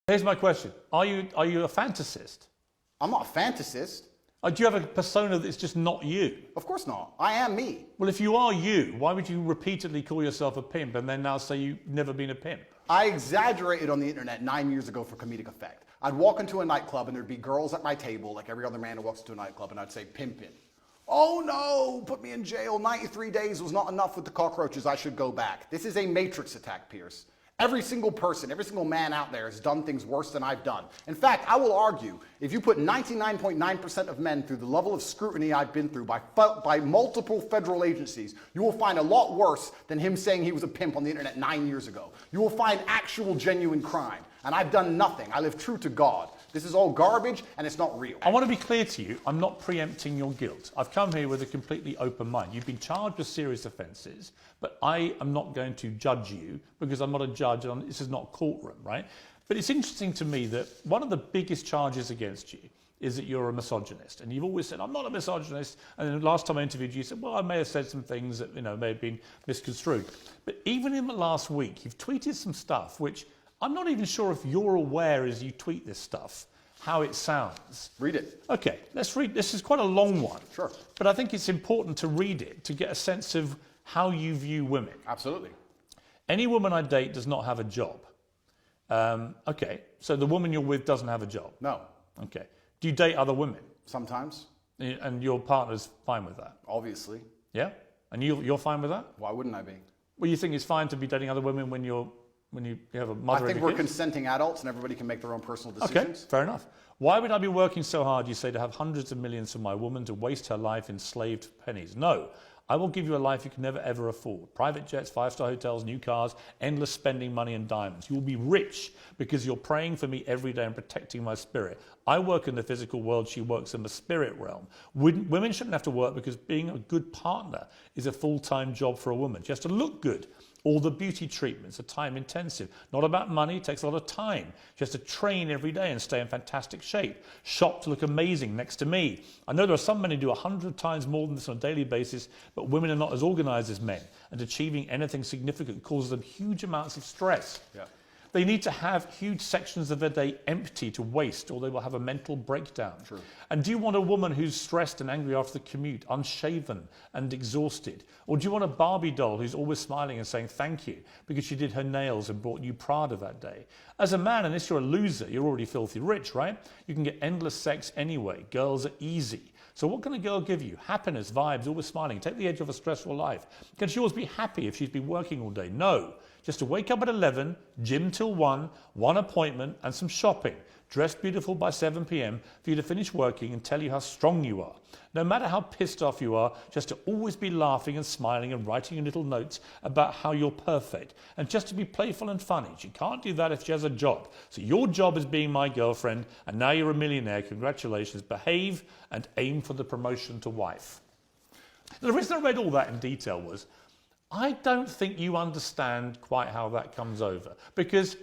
Here's my question. Are you a fantasist? I'm not a fantasist. Do you have a persona that's just not you? Of course not. I am me. Well, if you are you, why would you repeatedly call yourself a pimp and then now say you've never been a pimp? I exaggerated on the internet 9 years ago for comedic effect. I'd walk into a nightclub and there'd be girls at my table, like every other man who walks into a nightclub, and I'd say, pimpin'. Oh no, put me in jail. 93 days was not enough with the cockroaches. I should go back. This is a matrix attack, Piers. Every single person, every single man out there has done things worse than I've done. In fact, I will argue, if you put 99.9% of men through the level of scrutiny I've been through by multiple federal agencies, you will find a lot worse than him saying he was a pimp on the internet 9 years ago. You will find actual genuine crime. And I've done nothing. I live true to God. This is all garbage and it's not real. I want to be clear to you, I'm not preempting your guilt. I've come here with a completely open mind. You've been charged with serious offences, but I am not going to judge you because I'm not a judge and this is not a courtroom, right? But it's interesting to me that one of the biggest charges against you is that you're a misogynist. And you've always said, I'm not a misogynist. And then the last time I interviewed you, you said, well, I may have said some things that may have been misconstrued. But even in the last week, you've tweeted some stuff which I'm not even sure if you're aware as you tweet this stuff, how it sounds. Read it. Okay, let's read. This is quite a long one. Sure. But I think it's important to read it to get a sense of how you view women. Absolutely. Any woman I date does not have a job. Okay, so the woman you're with doesn't have a job? No. Okay. Do you date other women? Sometimes. And your partner's fine with that? Obviously. Yeah? And you're fine with that? Why wouldn't I be? Well, you think it's fine to be dating other women when you have a mother? I think we're consenting adults and everybody can make their own personal decisions. Okay, fair enough. Why would I be working so hard, you say, to have hundreds of millions for my woman to waste her life in slaved pennies? No, I will give you a life you can never ever afford. Private jets, 5-star hotels, new cars, endless spending money and diamonds. You will be rich because you're praying for me every day and protecting my spirit. I work in the physical world, she works in the spirit realm. Women shouldn't have to work because being a good partner is a full-time job for a woman. She has to look good. All the beauty treatments are time intensive. Not about money, it takes a lot of time. She has to train every day and stay in fantastic shape. Shop to look amazing next to me. I know there are some men who do 100 times more than this on a daily basis, but women are not as organised as men, and achieving anything significant causes them huge amounts of stress. Yeah. They need to have huge sections of their day empty to waste, or they will have a mental breakdown. True. And do you want a woman who's stressed and angry after the commute, unshaven and exhausted? Or do you want a Barbie doll who's always smiling and saying thank you because she did her nails and brought you Prada that day? As a man, unless you're a loser, you're already filthy rich, right? You can get endless sex anyway. Girls are easy. So what can a girl give you? Happiness, vibes, always smiling. Take the edge off a stressful life. Can she always be happy if she's been working all day? No. Just to wake up at 11, gym till 1, one appointment and some shopping. Dress beautiful by 7 p.m. for you to finish working and tell you how strong you are. No matter how pissed off you are, just to always be laughing and smiling and writing you little notes about how you're perfect. And just to be playful and funny. She can't do that if she has a job. So your job is being my girlfriend and now you're a millionaire. Congratulations. Behave and aim for the promotion to wife. The reason I read all that in detail was I don't think you understand quite how that comes over, because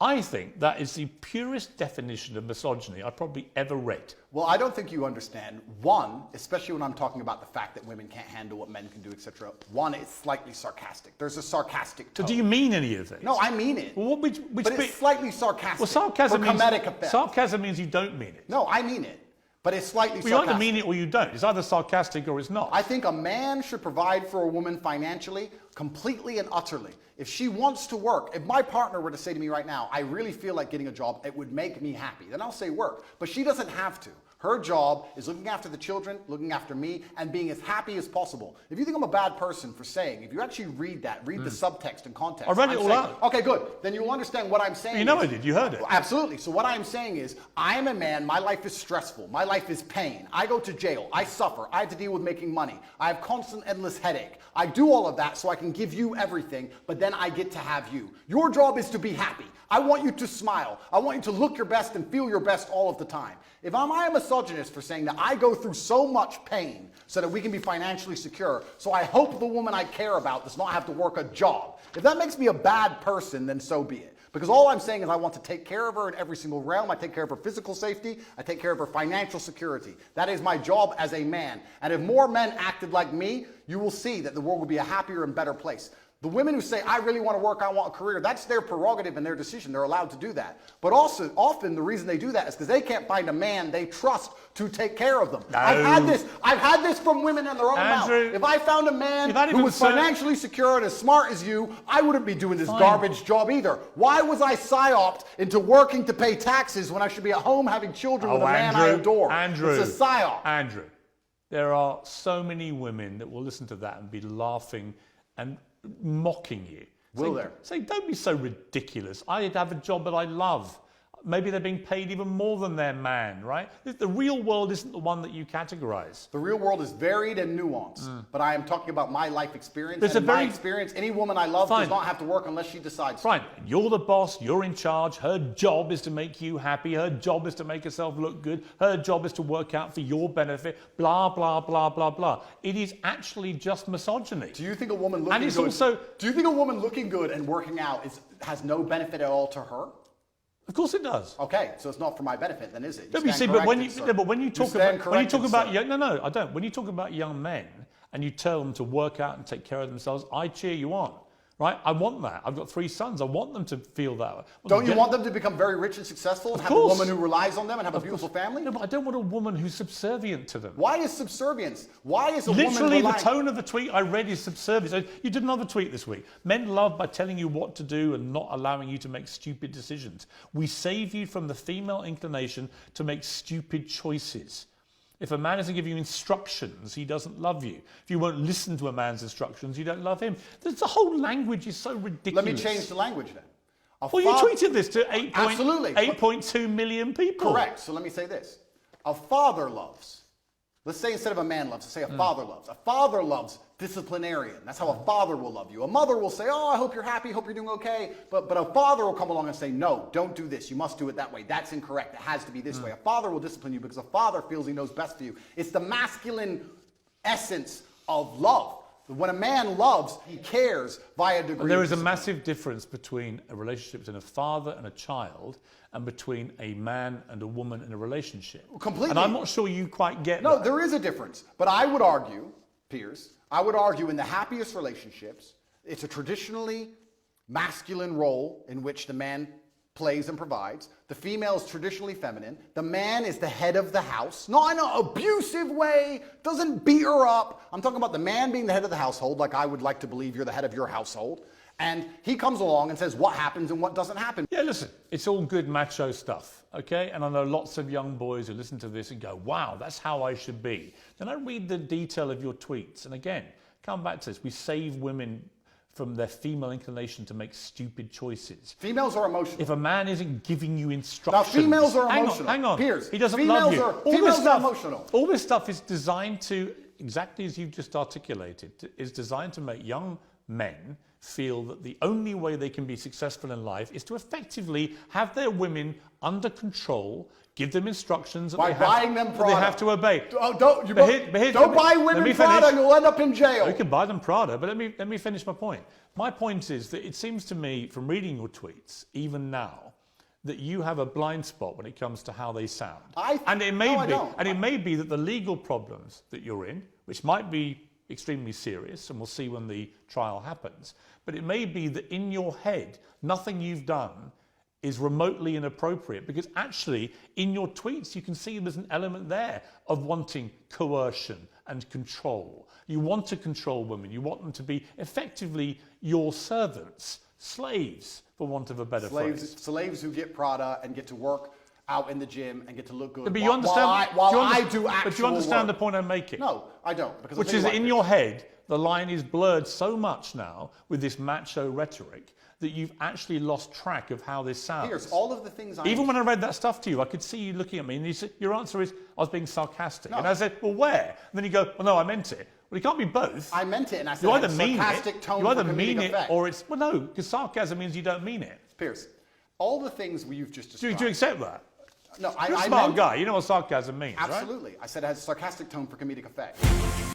I think that is the purest definition of misogyny I've probably ever read. Well, I don't think you understand. One, especially when I'm talking about the fact that women can't handle what men can do, etc. One, it's slightly sarcastic. There's a sarcastic tone. So do you mean any of this? No, I mean it. Well, but it's slightly sarcastic. Well, sarcasm for means, comedic effect. Sarcasm means you don't mean it. No, I mean it. But it's slightly sarcastic. You either mean it or you don't. It's either sarcastic or it's not. I think a man should provide for a woman financially, completely and utterly. If she wants to work, if my partner were to say to me right now, I really feel like getting a job, it would make me happy, then I'll say work. But she doesn't have to. Her job is looking after the children, looking after me, and being as happy as possible. If you think I'm a bad person for saying, if you actually read that, read the subtext and context. I read it all out. Okay, good. Then you'll understand what I'm saying. You know I did. You heard it. Absolutely. So what I'm saying is, I am a man. My life is stressful. My life is pain. I go to jail. I suffer. I have to deal with making money. I have constant, endless headache. I do all of that so I can give you everything, but then I get to have you. Your job is to be happy. I want you to smile. I want you to look your best and feel your best all of the time. If am I a misogynist for saying that I go through so much pain so that we can be financially secure, so I hope the woman I care about does not have to work a job. If that makes me a bad person, then so be it. Because all I'm saying is I want to take care of her in every single realm. I take care of her physical safety. I take care of her financial security. That is my job as a man. And if more men acted like me, you will see that the world would be a happier and better place. The women who say, I really want to work, I want a career, that's their prerogative and their decision. They're allowed to do that. But also, often the reason they do that is because they can't find a man they trust to take care of them. No. I've had this from women in their own mouth. If I found a man who was financially secure and as smart as you, I wouldn't be doing this garbage job either. Why was I psyoped into working to pay taxes when I should be at home having children with a man I adore? Andrew, it's a psyop. Andrew, there are so many women that will listen to that and be laughing and mocking you. Will there? Say, don't be so ridiculous. I have a job that I love. Maybe they're being paid even more than their man, right? The real world isn't the one that you categorize. The real world is varied and nuanced, but I am talking about my life experience. There's and in my experience, any woman I love does not have to work unless she decides to. Fine. You're the boss. You're in charge. Her job is to make you happy. Her job is to make herself look good. Her job is to work out for your benefit. Blah, blah, blah, blah, blah. It is actually just misogyny. Do you think a woman looking and good... Do you think a woman looking good and working out has no benefit at all to her? Of course it does. Okay, so it's not for my benefit, then, is it? But when you talk about When you talk about young men and you tell them to work out and take care of themselves, I cheer you on. Right? I want that. I've got 3 sons. I want them to feel that. Don't you want them to become very rich and successful and have a woman who relies on them and have a beautiful family? No, but I don't want a woman who's subservient to them. Why is subservience? Why is a woman Literally, the tone of the tweet I read is subservience. You did another tweet this week. Men love by telling you what to do and not allowing you to make stupid decisions. We save you from the female inclination to make stupid choices. If a man doesn't give you instructions, he doesn't love you. If you won't listen to a man's instructions, you don't love him. The whole language is so ridiculous. Let me change the language then. You tweeted this to 8.2 million people. Correct. So let me say this. A father loves. Let's say instead of a man loves, let's say a father loves. A father loves disciplinarian. That's how a father will love you. A mother will say, oh, I hope you're happy, hope you're doing okay. But a father will come along and say, no, don't do this. You must do it that way. That's incorrect. It has to be this way. A father will discipline you because a father feels he knows best for you. It's the masculine essence of love. When a man loves, he cares via degree. There is a massive difference between a relationship between a father and a child and between a man and a woman in a relationship. Completely. And I'm not sure you quite get that. No, there is a difference. But I would argue, Piers, in the happiest relationships, it's a traditionally masculine role in which the man plays and provides. The female is traditionally feminine. The man is the head of the house, not in an abusive way, doesn't beat her up. I'm talking about the man being the head of the household, like I would like to believe you're the head of your household. And he comes along and says what happens and what doesn't happen. Yeah, listen, it's all good macho stuff, okay? And I know lots of young boys who listen to this and go, wow, that's how I should be. Then I read the detail of your tweets. And again, come back to this. We save women from their female inclination to make stupid choices. Females are emotional. If a man isn't giving you instructions... Now, females are emotional. Hang on. Piers, he doesn't love you. Females are emotional. All this stuff is designed to, exactly as you've just articulated, is designed to make young men feel that the only way they can be successful in life is to effectively have their women under control, give them instructions that they have to obey. Don't buy women Prada, you'll end up in jail. You can buy them Prada, but let me finish my point. My point is that it seems to me, from reading your tweets, even now, that you have a blind spot when it comes to how they sound. It may be that the legal problems that you're in, which might be extremely serious, and we'll see when the trial happens, but it may be that in your head, nothing you've done is remotely inappropriate, because actually in your tweets you can see there's an element there of wanting coercion and control. You want to control women. You want them to be effectively your servants, slaves, for want of a better phrase. Slaves who get Prada and get to work out in the gym and get to look good But while I do actual work. But do you understand the point I'm making? No, I don't. Which is that in your head, the line is blurred so much now with this macho rhetoric that you've actually lost track of how this sounds. Here's all of the things Even when I read that stuff to you, I could see you looking at me and you said, your answer is, I was being sarcastic. No. And I said, well, where? And then you go, well, no, I meant it. Well, it can't be both. I meant it, and I said, you either mean sarcastic tone. You either mean it, or it's, well, no, because sarcasm means you don't mean it. Piers, all the things you've just described. Do you accept that? No, You're a smart guy. You know what sarcasm means, absolutely. Right? I said it has a sarcastic tone for comedic effect.